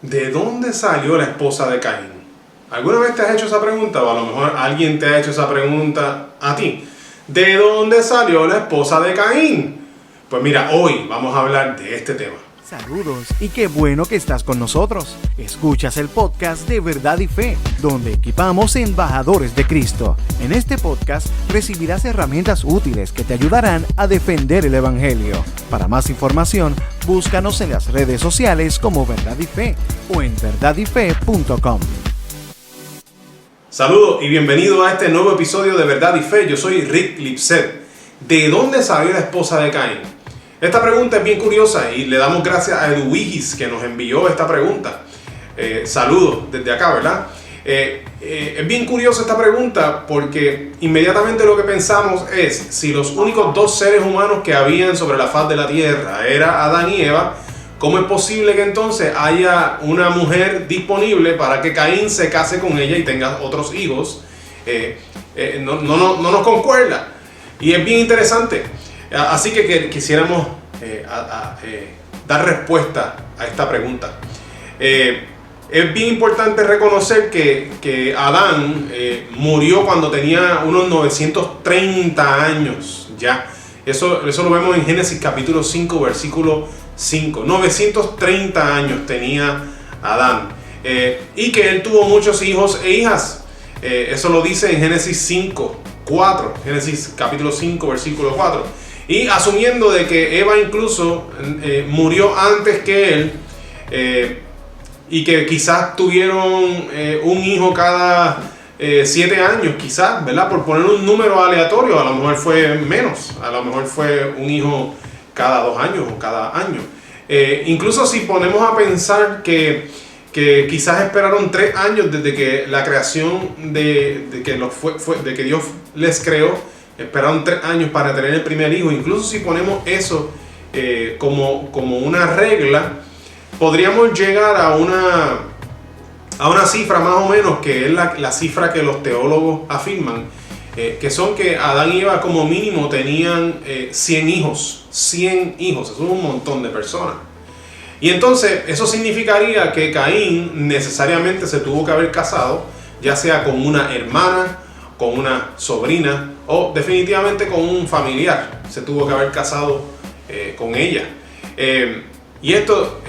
¿De dónde salió la esposa de Caín? ¿Alguna vez te has hecho esa pregunta? O a lo mejor alguien te ha hecho esa pregunta a ti. ¿De dónde salió la esposa de Caín? Pues mira, hoy vamos a hablar de este tema. Saludos y qué bueno que estás con nosotros. Escuchas el podcast de Verdad y Fe, donde equipamos embajadores de Cristo. En este podcast recibirás herramientas útiles que te ayudarán a defender el Evangelio. Para más información, búscanos en las redes sociales como Verdad y Fe o en verdadyfe.com. Saludos y bienvenido a este nuevo episodio de Verdad y Fe. Yo soy Rick Lipset. ¿De dónde salió la esposa de Caín? Esta pregunta es bien curiosa y le damos gracias a Eduwigis que nos envió esta pregunta. Saludos desde acá, ¿verdad? Es bien curiosa esta pregunta porque inmediatamente lo que pensamos es si los únicos dos seres humanos que habían sobre la faz de la tierra era Adán y Eva, ¿cómo es posible que entonces haya una mujer disponible para que Caín se case con ella y tenga otros hijos? No nos concuerda. Y es bien interesante. Así que quisiéramos dar respuesta a esta pregunta. Es bien importante reconocer que Adán murió cuando tenía unos 930 años ya. Eso lo vemos en Génesis capítulo 5, versículo 5. 930 años tenía Adán. Y que él tuvo muchos hijos e hijas. Eso lo dice en Génesis 5, 4. Génesis capítulo 5, versículo 4. Y asumiendo de que Eva incluso murió antes que él, y que quizás tuvieron un hijo cada 7 años, quizás, ¿verdad? Por poner un número aleatorio, a lo mejor fue menos, a lo mejor fue un hijo cada 2 años o cada año. Incluso si ponemos a pensar que quizás esperaron 3 años desde que la creación de que Dios les creó, esperaron 3 años para tener el primer hijo. Incluso si ponemos eso como una regla, podríamos llegar a una cifra más o menos, que es la cifra que los teólogos afirman, que son que Adán y Eva como mínimo tenían 100 hijos. 100 hijos, eso es un montón de personas. Y entonces eso significaría que Caín necesariamente se tuvo que haber casado, ya sea con una hermana, con una sobrina o definitivamente con un familiar. Se tuvo que haber casado con ella. Y esto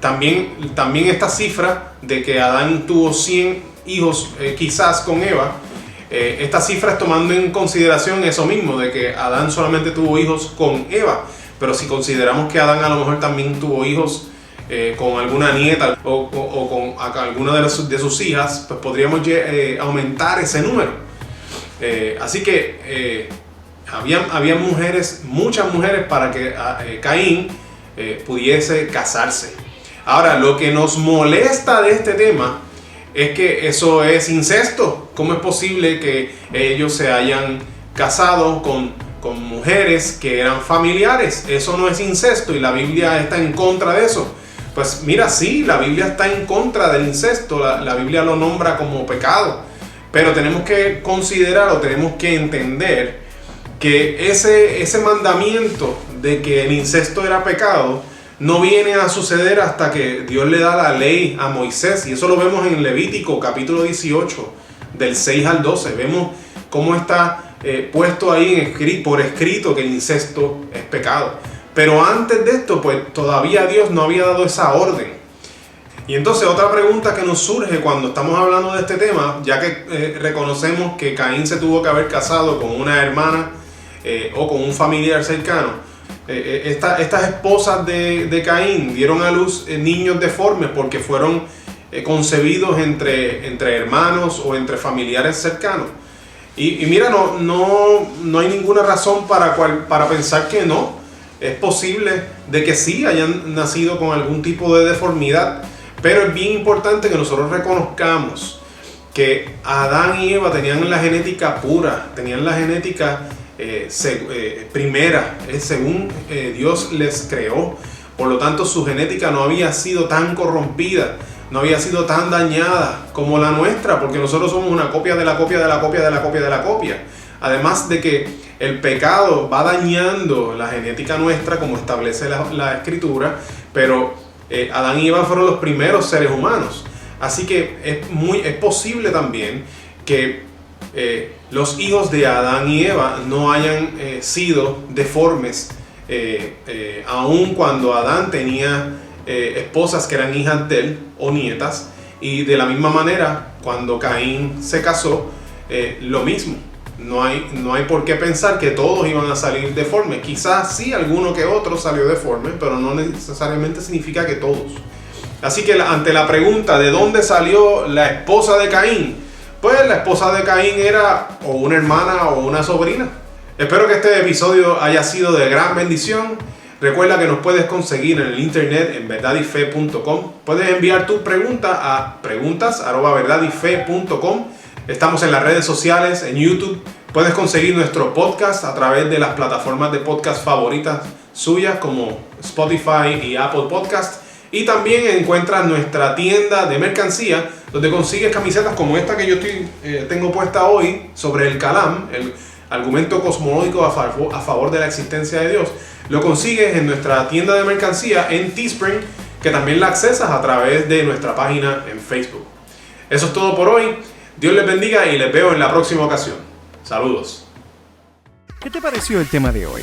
también esta cifra de que Adán tuvo 100 hijos quizás con Eva, esta cifra es tomando en consideración eso mismo, de que Adán solamente tuvo hijos con Eva. Pero si consideramos que Adán a lo mejor también tuvo hijos con alguna nieta o con alguna de sus hijas, pues podríamos aumentar ese número. Así que había mujeres, muchas mujeres, para que Caín pudiese casarse. Ahora, lo que nos molesta de este tema es que eso es incesto. ¿Cómo es posible que ellos se hayan casado con mujeres que eran familiares? Eso no es incesto y la Biblia está en contra de eso. Pues mira, sí, la Biblia está en contra del incesto. La Biblia lo nombra como pecado. Pero tenemos que considerar o tenemos que entender que ese mandamiento de que el incesto era pecado no viene a suceder hasta que Dios le da la ley a Moisés. Y eso lo vemos en Levítico capítulo 18, del 6 al 12. Vemos cómo está puesto ahí por escrito que el incesto es pecado. Pero antes de esto, pues todavía Dios no había dado esa orden. Y entonces otra pregunta que nos surge cuando estamos hablando de este tema, ya que reconocemos que Caín se tuvo que haber casado con una hermana o con un familiar cercano, estas esposas de Caín dieron a luz niños deformes porque fueron concebidos entre hermanos o entre familiares cercanos. Y mira, no hay ninguna razón para pensar que no. Es posible de que sí hayan nacido con algún tipo de deformidad, pero es bien importante que nosotros reconozcamos que Adán y Eva tenían la genética pura, tenían la genética primera, según Dios les creó. Por lo tanto, su genética no había sido tan corrompida, no había sido tan dañada como la nuestra, porque nosotros somos una copia de la copia de la copia de la copia de la copia. Además de que el pecado va dañando la genética nuestra, como establece la Escritura, pero Adán y Eva fueron los primeros seres humanos. Así que es posible también que los hijos de Adán y Eva no hayan sido deformes, aun cuando Adán tenía esposas que eran hijas de él o nietas, y de la misma manera cuando Caín se casó, lo mismo. No hay por qué pensar que todos iban a salir deformes. Quizás sí, alguno que otro salió deforme, pero no necesariamente significa que todos. Así que ante la pregunta de dónde salió la esposa de Caín, pues la esposa de Caín era o una hermana o una sobrina. Espero que este episodio haya sido de gran bendición. Recuerda que nos puedes conseguir en el internet en verdadyfe.com. Puedes enviar tu pregunta a preguntas@verdadyfe.com. Estamos en las redes sociales, en YouTube. Puedes conseguir nuestro podcast a través de las plataformas de podcast favoritas suyas como Spotify y Apple Podcast. Y también encuentras nuestra tienda de mercancía donde consigues camisetas como esta que yo tengo puesta hoy sobre el Kalam, el argumento cosmológico a favor de la existencia de Dios. Lo consigues en nuestra tienda de mercancía en Teespring, que también la accesas a través de nuestra página en Facebook. Eso es todo por hoy. Dios les bendiga y les veo en la próxima ocasión. Saludos. ¿Qué te pareció el tema de hoy?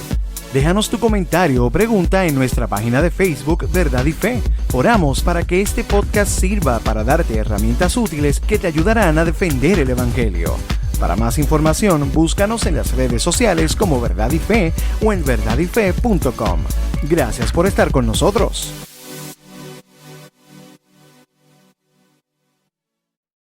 Déjanos tu comentario o pregunta en nuestra página de Facebook Verdad y Fe. Oramos para que este podcast sirva para darte herramientas útiles que te ayudarán a defender el Evangelio. Para más información, búscanos en las redes sociales como Verdad y Fe o en verdadyfe.com. Gracias por estar con nosotros.